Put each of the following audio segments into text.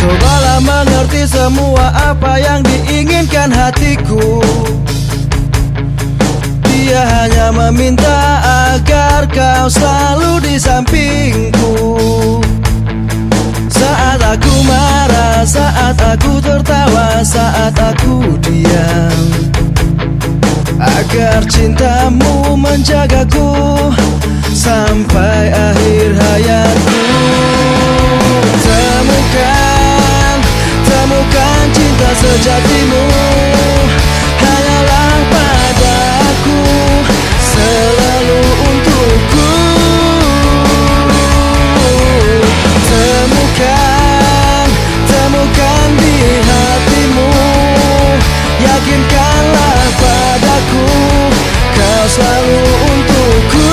Cobalah mengerti semua apa yang diinginkan hatiku. Dia hanya meminta agar kau selalu di sampingku. Saat aku marah, saat aku tertawa, saat aku diam, agar cintamu menjagaku sampai akhir hayatku. Temukan cinta sejatimu, hanyalah padaku, selalu untukku. Temukan di hatimu, yakinkanlah padaku, kau selalu untukku.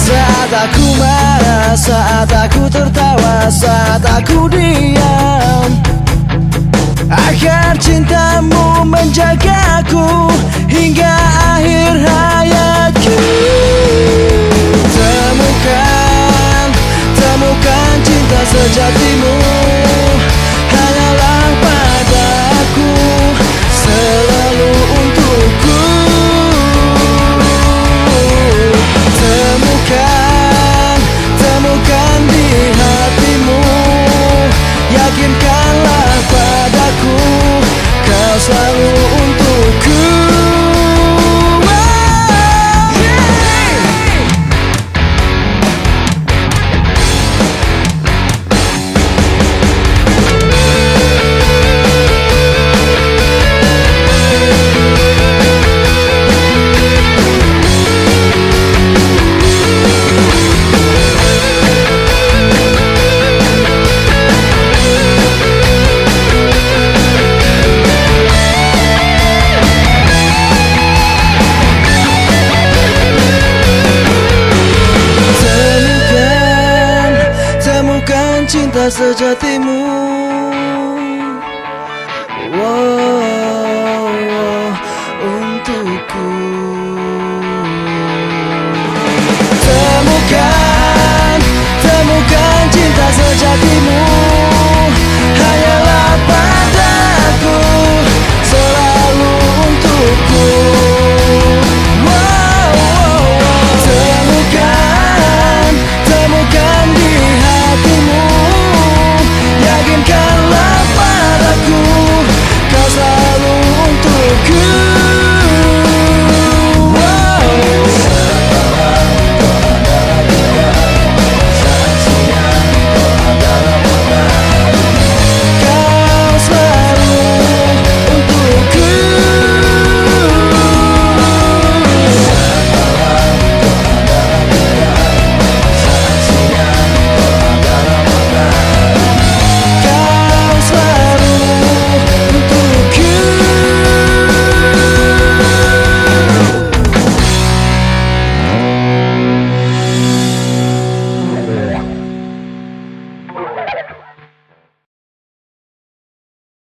Saat aku marah, saat aku tertawa, saat aku diam, agar cintamu menjagaku hingga akhir hayatku. Temukan cinta sejatimu, hanyalah padaku, selalu untukku. Temukan di hatimu, yakinkanlah padaku, kau selalu untukku. Temukan cinta sejatimu, untukku. Temukan cinta sejatimu,